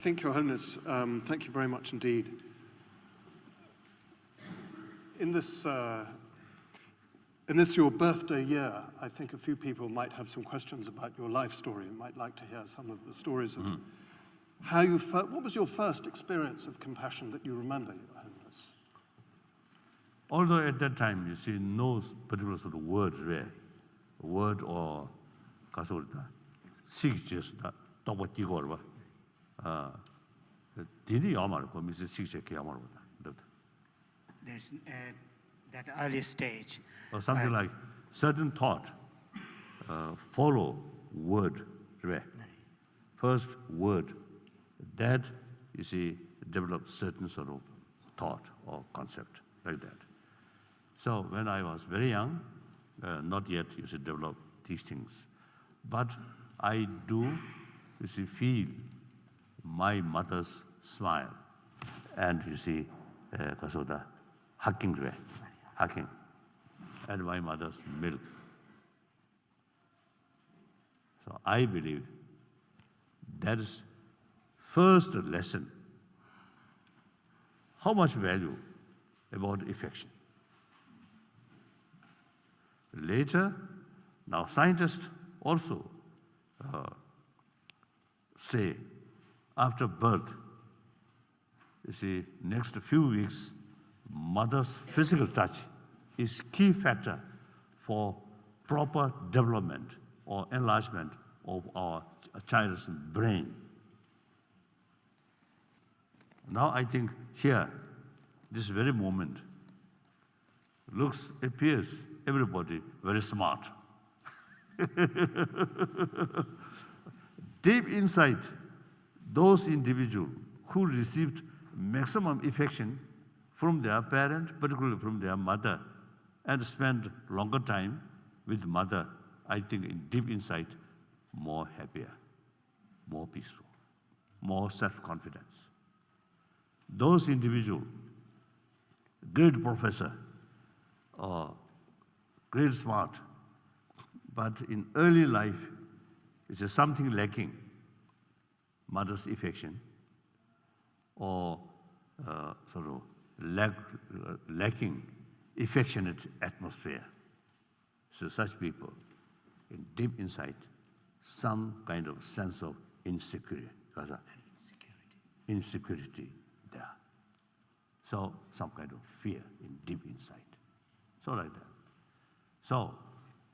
Thank you, Your Holiness. Thank you very much indeed. In this your birthday year, I think a few people might have some questions about your life story and might like to hear some of the stories of how you felt. What was your first experience of compassion that you remember, Your Holiness? Although at that time, you see, no particular sort of word or kasurta, six just that, what you got. Dini Amar, Mrs. Six Yamar. There's that early stage. Or something like certain thought, follow word, first word, that, you see, develop certain sort of thought or concept, like that. So when I was very young, not yet, you see, develop these things. But I do, you see, feel my mother's smile and, you see, kasoda, hugging, and my mother's milk. So I believe that is first lesson, how much value about affection. Later, now scientists also say after birth, you see, next few weeks, mother's physical touch is key factor for proper development or enlargement of our child's brain. Now I think here, this very moment, appears everybody very smart. Deep inside, those individuals who received maximum affection from their parent, particularly from their mother, and spent longer time with mother, I think in deep inside, more happier, more peaceful, more self-confidence. Those individuals, great professor, or great smart, but in early life, it's something lacking, mother's affection, or sort of lacking affectionate atmosphere. So such people, in deep inside, some kind of sense of insecurity there. So some kind of fear in deep inside. So like that. So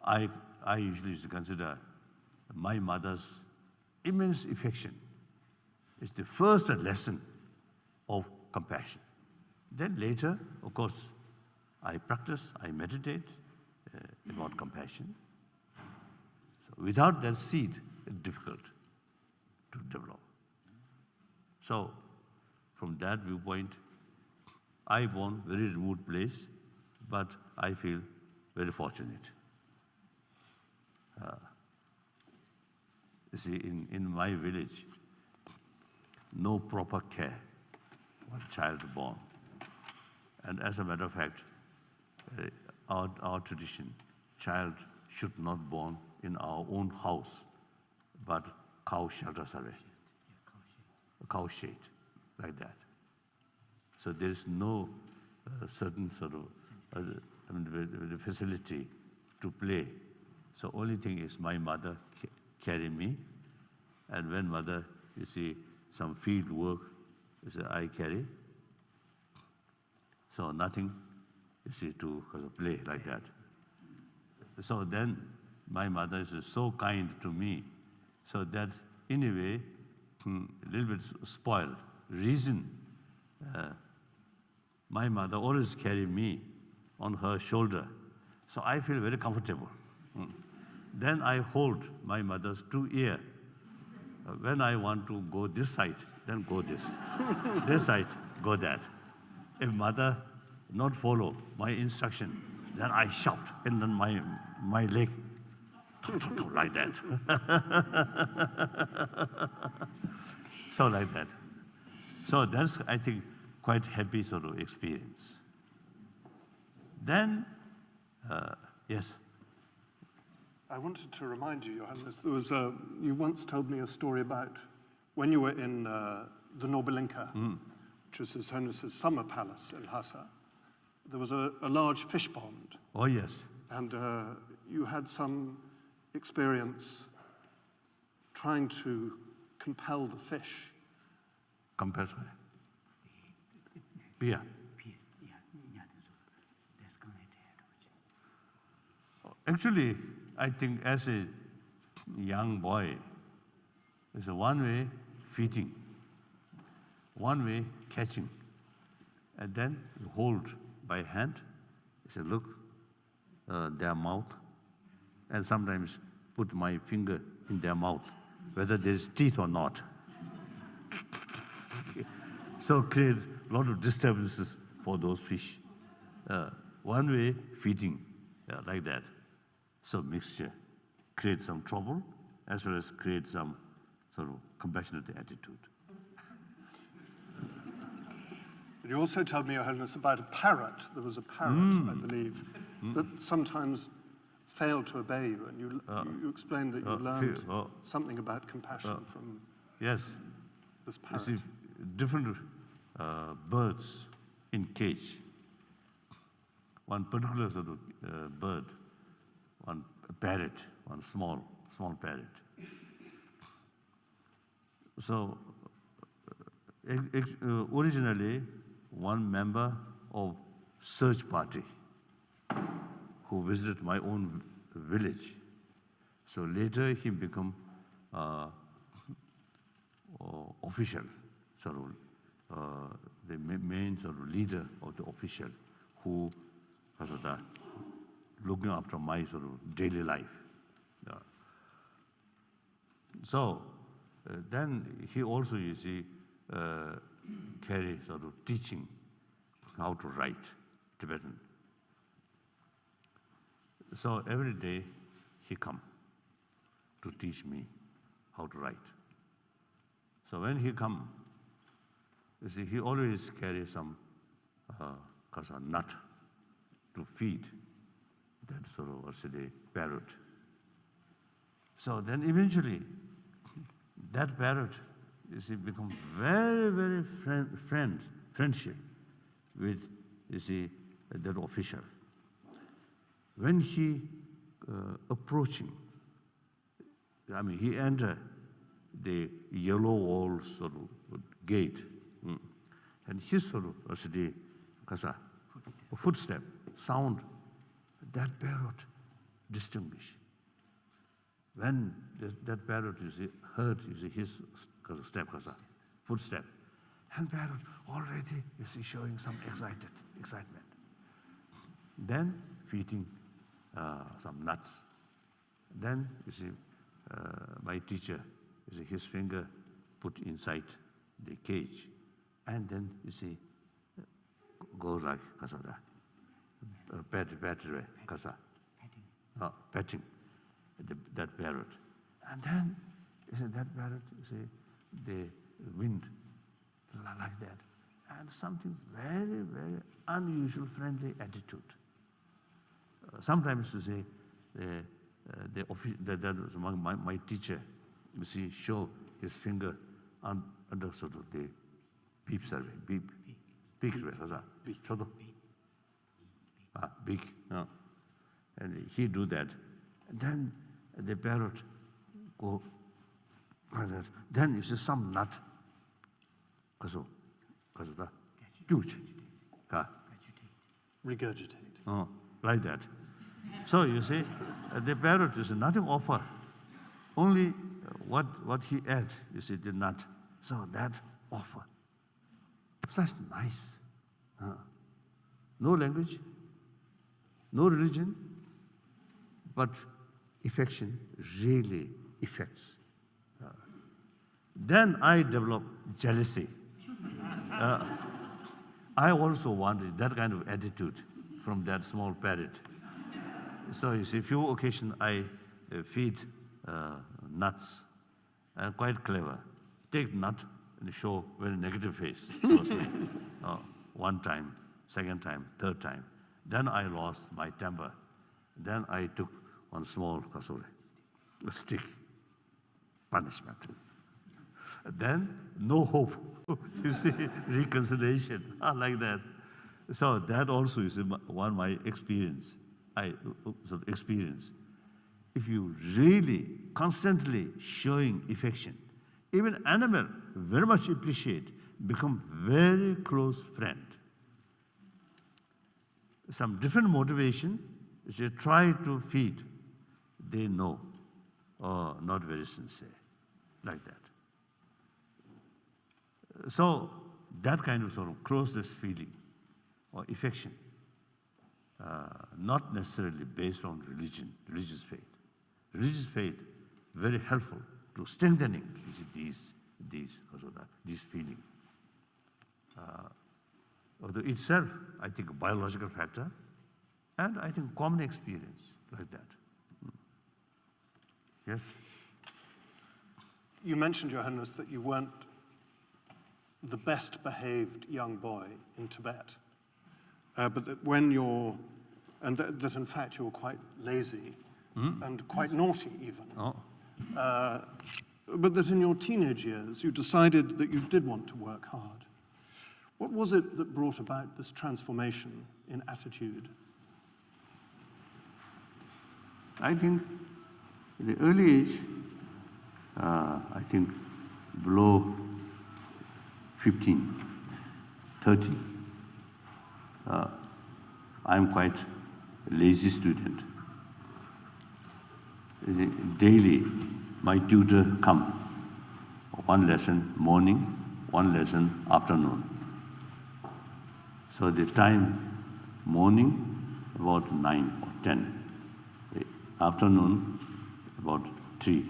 I usually consider my mother's immense affection is the first lesson of compassion. Then later, of course, I practice, I meditate about compassion. So without that seed, it's difficult to develop. So from that viewpoint, I born very remote place, but I feel very fortunate. You see, in my village, no proper care for a child born. And as a matter of fact, our tradition, child should not born in our own house, but cow shelter service, cow shade, like that. So there is no certain sort of the facility to play. So only thing is my mother carry me, and when mother, you see, some field work, I carry. So nothing, you see, to play like that. So then my mother is so kind to me, so that in a way, a little bit spoiled. Reason, my mother always carry me on her shoulder, so I feel very comfortable. Then I hold my mother's 2 ears. When I want to go this side, then go this. This side, go that. If mother not follow my instruction, then I shout, and then my leg, like that. So like that. So that's, I think, quite happy sort of experience. Then, yes. I wanted to remind you, Your Holiness, there was you once told me a story about when you were in the Nobilinka, which was His Holiness's summer palace in Lhasa, there was a large fish pond, Oh, yes. and you had some experience trying to compel the fish. Compulsory. Beer. Actually, I think as a young boy, it's a one way feeding, one way catching, and then you hold by hand. You say, look, their mouth, and sometimes put my finger in their mouth, whether there's teeth or not. So create a lot of disturbances for those fish. One way feeding, like that. So mixture create some trouble as well as create some sort of compassionate attitude. You also told me, Your Holiness, about a parrot. There was a parrot, I believe, that sometimes failed to obey you, and you explained that you learned something about compassion from Yes, this you parrot. see different birds in cage. One particular sort of bird, one parrot, one small parrot. So originally, one member of search party who visited my own village. So later he became official, sort of the main sort of leader of the official who was looking after my sort of daily life. So then he also, you see, carry sort of teaching how to write Tibetan. So every day he come to teach me how to write. So when he come, you see, he always carry some nut to feed that sort of what's the parrot. So then eventually, that parrot, you see, become very, very friendship with, you see, that official. When he approaching, I mean, he enter the yellow wall sort of gate, and his sort of the footstep sound, that parrot distinguish. When that parrot, you see, heard, you see, his step, footstep, and parrot already, you see, showing some excitement. Then feeding some nuts. Then, you see, my teacher, you see, his finger put inside the cage, and then, you see, go like petting that parrot. And then, you see, that parrot, you see, the wind like that. And something very, very unusual, friendly attitude. Sometimes, you see, that was my teacher, you see, show his finger under sort of the beep survey, beak survey, beak, no. And he do that. And then the parrot go like that. Then you see some nut, huge, Regurgitate. like that. So you see, the parrot is nothing offer, only what he ate, you see, the nut. So that offer. Such nice. No language, no religion, but affection really affects. Then I developed jealousy. I also wanted that kind of attitude from that small parrot. So you see, few occasions I feed nuts, and quite clever. Take nut and show very negative face towards me. One time, second time, third time. Then I lost my temper. Then I took one small a stick, punishment. Then no hope You see, reconciliation, like that. So that also is one of my experience. Experience. If you really constantly showing affection, even animal very much appreciate, become very close friend. Some different motivation, they try to feed, they know, or not very sincere, like that. So that kind of sort of closeness feeling or affection, not necessarily based on religion, religious faith. Religious faith very helpful to strengthening these feelings. Although itself, I think, a biological factor, and I think common experience like that. Yes. You mentioned, Your Holiness, that you weren't the best behaved young boy in Tibet, but that when that in fact you were quite lazy and quite naughty even. Oh. But that in your teenage years you decided that you did want to work hard. What was it that brought about this transformation in attitude? I think in the early age, I think below 15, 13, I'm quite a lazy student. Daily, my tutor come, one lesson morning, one lesson afternoon. So the time morning about 9 or 10, the afternoon about 3.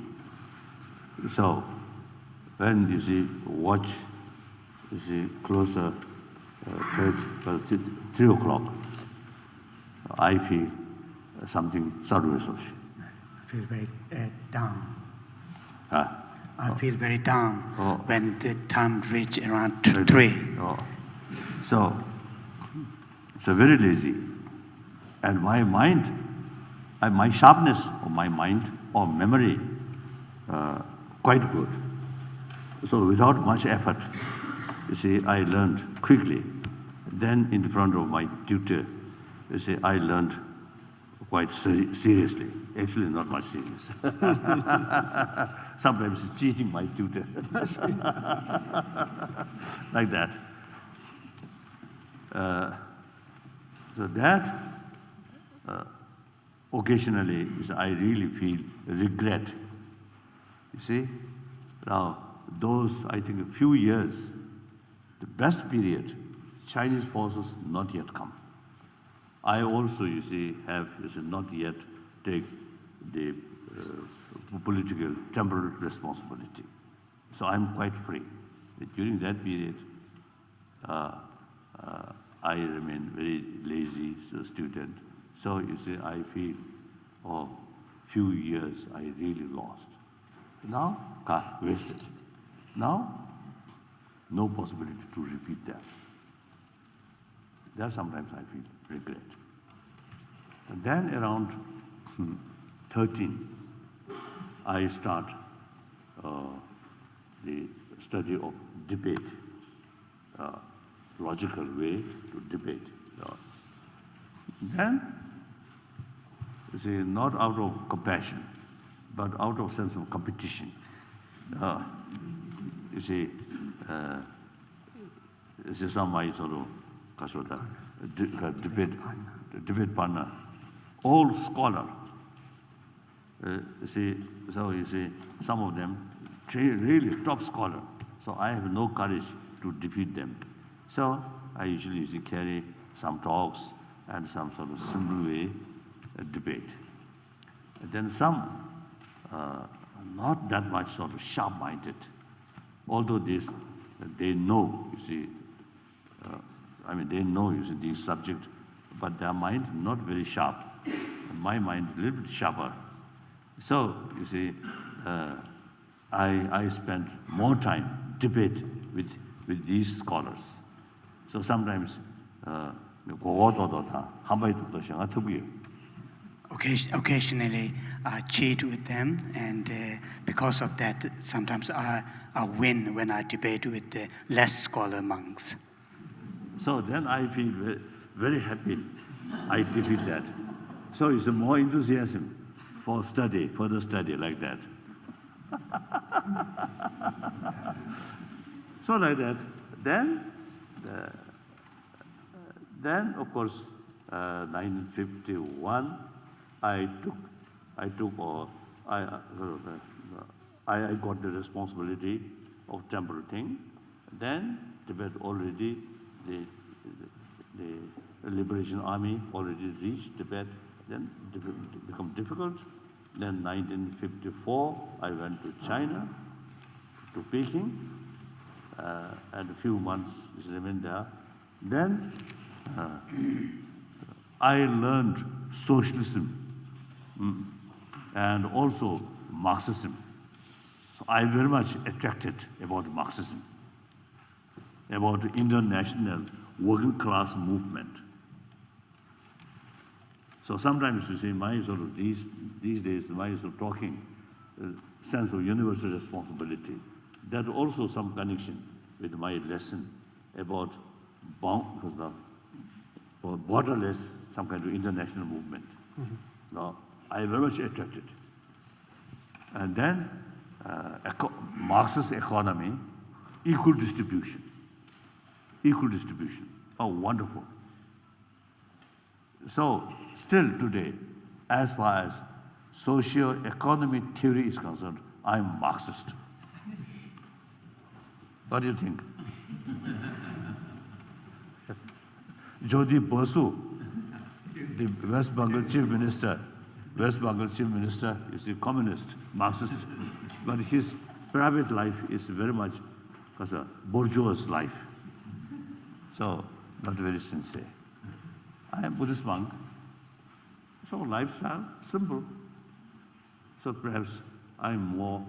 So when you see watch, you see closer 3 o'clock, I feel something sarveshoshi. I feel very down. Huh? I feel very down when the time reach around 3. So very lazy. And my mind, my sharpness of my mind or memory, quite good. So without much effort, you see, I learned quickly. Then in front of my tutor, you see, I learned quite seriously. Actually, not much serious. Sometimes cheating my tutor. Like that. So that occasionally I really feel regret. You see, now those, I think, a few years, the best period, Chinese forces not yet come. I also, you see, have not yet take the political temporal responsibility. So I'm quite free. During that period, I remain very lazy student. So you see, I feel, few years I really lost. Now, wasted. Now, no possibility to repeat that. That sometimes I feel regret. And then around 13, I start the study of debate, logical way to debate. Then, you see, not out of compassion, but out of sense of competition. You see, this is some my sort of debate partner, all scholar. So you see, some of them really top scholar. So I have no courage to defeat them. So I usually carry some talks and some sort of simple way debate. And then some not that much sort of sharp-minded, although they know, you see, they know, you see, this subject, but their mind not very sharp. My mind a little bit sharper. So, you see, I spend more time debate with these scholars. So sometimes, Occasionally, I cheat with them, and because of that, sometimes I win when I debate with the less scholar monks. So then I feel very, very happy I defeat that. So it's more enthusiasm for study, further study like that. So like that. Then of course, 1951, I got the responsibility of temple thing. Then Tibet already, the Liberation Army already reached Tibet. Then it became difficult. Then 1954, I went to China, to Peking, and a few months remained there. Then I learned socialism and also Marxism. So I very much attracted about Marxism, about the international working class movement. So sometimes you see my sort of these days, my sort of talking, sense of universal responsibility, that also some connection with my lesson about borderless, some kind of international movement. Now, I very much attracted. And then Marxist economy, equal distribution. Equal distribution. Oh, wonderful. So, still today, as far as socio-economic theory is concerned, I'm Marxist. What do you think? Jyoti Basu, the West Bengal chief minister, is a communist, Marxist, but his private life is very much as a bourgeois life. So, not very sincere. I am Buddhist monk, so lifestyle, simple. So perhaps I'm more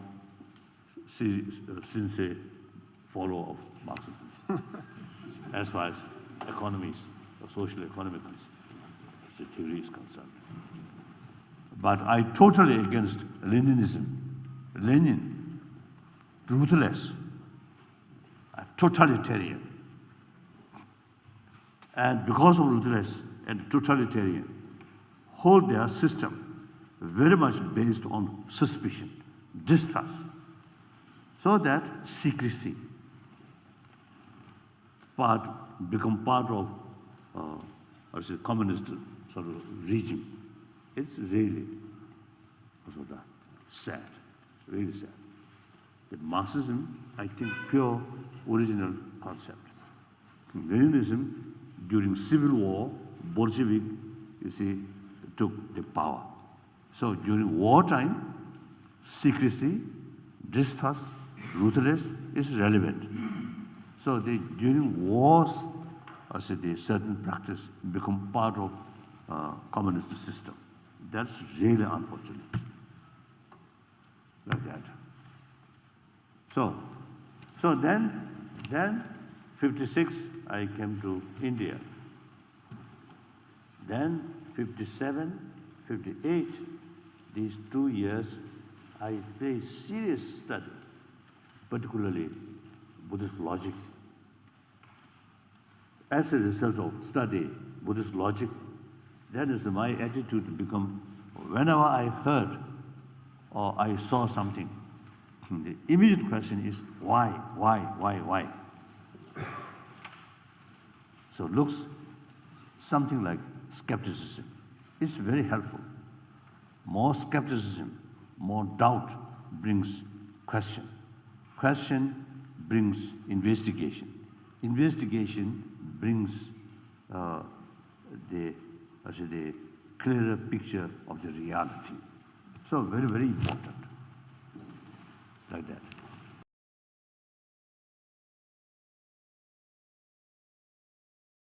sincere follower of Marxism as far as economies, or social economic the theory is concerned. But I totally against Leninism. Lenin, ruthless, totalitarian. And because of ruthless and totalitarian, whole their system very much based on suspicion, distrust, so that secrecy become part of communist sort of regime. It's really sort of sad, really sad. That Marxism, I think, pure original concept. Leninism, during Civil War, Bolshevik, you see, took the power. So during wartime, secrecy, distrust, ruthless is relevant. So during wars, I said, a certain practice become part of communist system. That's really unfortunate. Like that. So then 56, I came to India. Then 57, 58, these 2 years, I very serious study, particularly Buddhist logic. As a result of study Buddhist logic, that is my attitude to become, whenever I heard or I saw something, the immediate question is, why? So it looks something like skepticism. It's very helpful. More skepticism, more doubt brings question. Question brings investigation. Investigation brings the clearer picture of the reality. So very, very important. Like that.